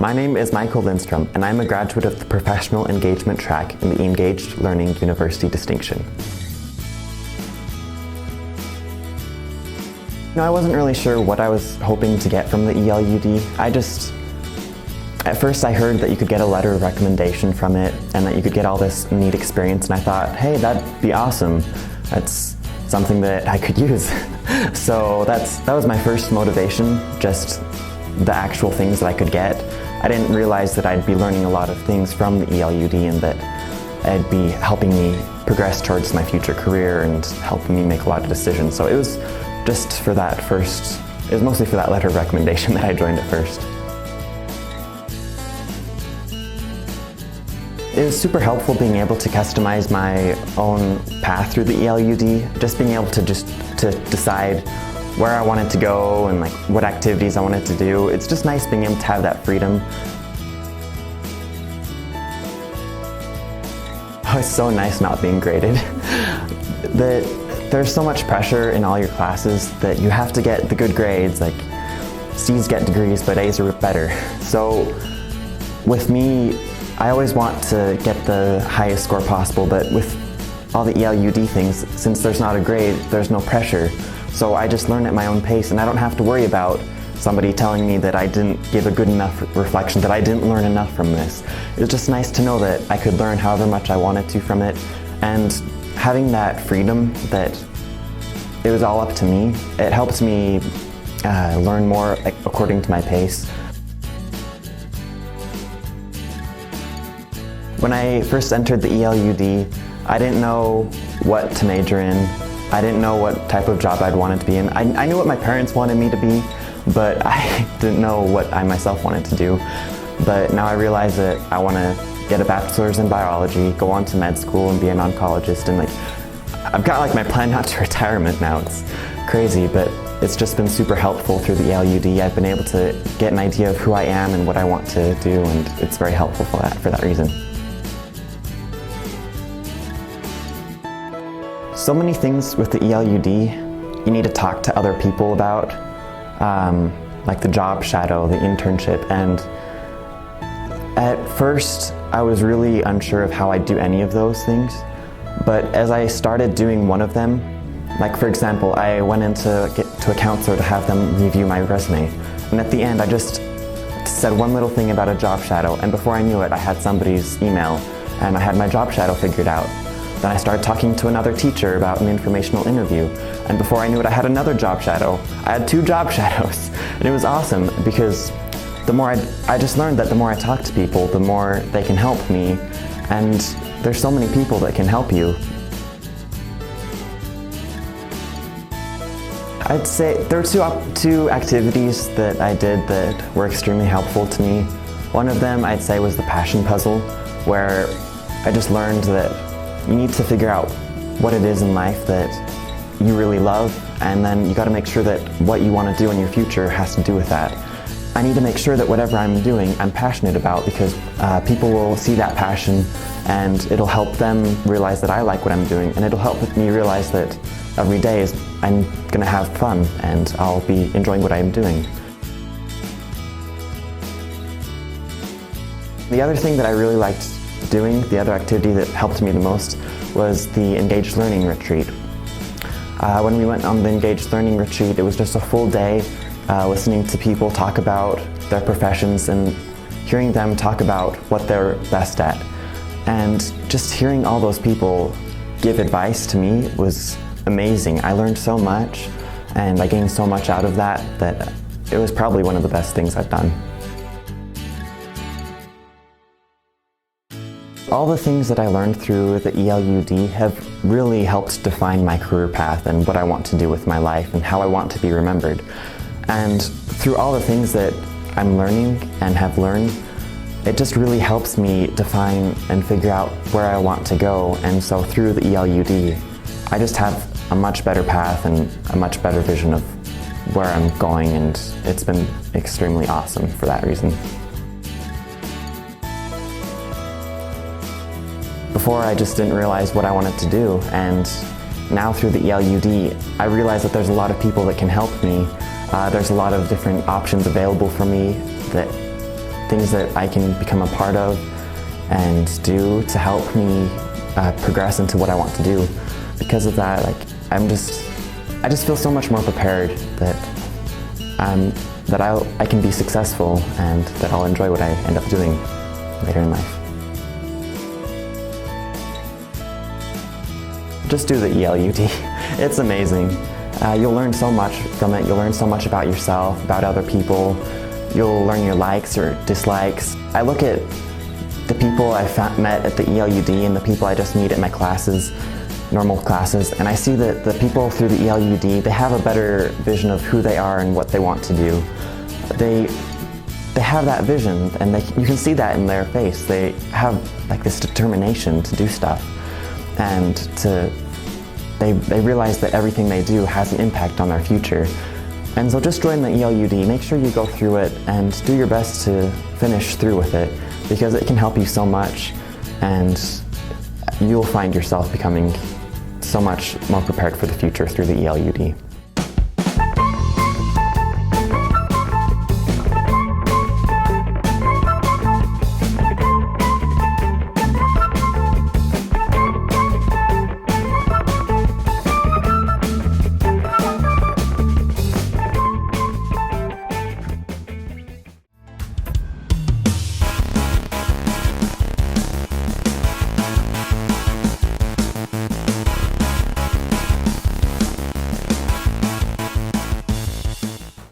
My name is Michael Lindstrom, and I'm a graduate of the Professional Engagement track in the Engaged Learning University distinction. I wasn't really sure what I was hoping to get from the ELUD. At first I heard that you could get a letter of recommendation from it and that you could get all this neat experience, and I thought, hey, that'd be awesome. That's something that I could use. So that was my first motivation, just the actual things that I could get. I didn't realize that I'd be learning a lot of things from the ELUD and that it'd be helping me progress towards my future career and helping me make a lot of decisions. So it was just for that first, it was mostly for that letter of recommendation that I joined at first. It was super helpful being able to customize my own path through the ELUD, just being able to decide where I wanted to go and what activities I wanted to do. It's just nice being able to have that freedom. Oh, it's so nice not being graded. There's so much pressure in all your classes that you have to get the good grades, like C's get degrees, but A's are better. So with me, I always want to get the highest score possible, but with all the ELUD things, since there's not a grade, there's no pressure. So I just learn at my own pace, and I don't have to worry about somebody telling me that I didn't give a good enough reflection, that I didn't learn enough from this. It's just nice to know that I could learn however much I wanted to from it, and having that freedom that it was all up to me, it helps me learn more according to my pace. When I first entered the ELUD, I didn't know what to major in. I didn't know what type of job I'd wanted to be in. I knew what my parents wanted me to be, but I didn't know what I myself wanted to do. But now I realize that I want to get a bachelor's in biology, go on to med school and be an oncologist, and I've got my plan out to retirement now. It's crazy, but it's just been super helpful through the ELUD. I've been able to get an idea of who I am and what I want to do, and it's very helpful for that reason. So many things with the ELUD you need to talk to other people about, like the job shadow, the internship, and at first I was really unsure of how I'd do any of those things, but as I started doing one of them, like for example, I went in to a counselor to have them review my resume, and at the end I just said one little thing about a job shadow, and before I knew it I had somebody's email and I had my job shadow figured out. Then I started talking to another teacher about an informational interview, and before I knew it I had another job shadow. I had 2 job shadows, and it was awesome because the more I just learned that the more I talk to people, the more they can help me, and there's so many people that can help you. I'd say there are two activities that I did that were extremely helpful to me. One of them I'd say was the passion puzzle, where I just learned that you need to figure out what it is in life that you really love, and then you got to make sure that what you want to do in your future has to do with that. I need to make sure that whatever I'm doing I'm passionate about, because people will see that passion and it'll help them realize that I like what I'm doing, and it'll help me realize that every day I'm going to have fun and I'll be enjoying what I'm doing. The other thing that I really liked doing, the other activity that helped me the most, was the Engaged Learning Retreat. When we went on the Engaged Learning Retreat, it was just a full day listening to people talk about their professions and hearing them talk about what they're best at. And just hearing all those people give advice to me was amazing. I learned so much and I gained so much out of that it was probably one of the best things I've done. All the things that I learned through the ELUD have really helped define my career path and what I want to do with my life and how I want to be remembered. And through all the things that I'm learning and have learned, it just really helps me define and figure out where I want to go. And so through the ELUD, I just have a much better path and a much better vision of where I'm going, and it's been extremely awesome for that reason. Before, I just didn't realize what I wanted to do, and now through the ELUD, I realize that there's a lot of people that can help me. There's a lot of different options available for me that things that I can become a part of and do to help me progress into what I want to do. Because of that, like, I just feel so much more prepared that I can be successful and that I'll enjoy what I end up doing later in life. Just do the ELUD. It's amazing. You'll learn so much from it. You'll learn so much about yourself, about other people. You'll learn your likes or dislikes. I look at the people I've met at the ELUD and the people I just meet at my classes, normal classes, and I see that the people through the ELUD, they have a better vision of who they are and what they want to do. They have that vision, and you can see that in their face. They have like this determination to do stuff, and they realize that everything they do has an impact on their future. And so just join the ELUD, make sure you go through it and do your best to finish through with it, because it can help you so much, and you'll find yourself becoming so much more prepared for the future through the ELUD.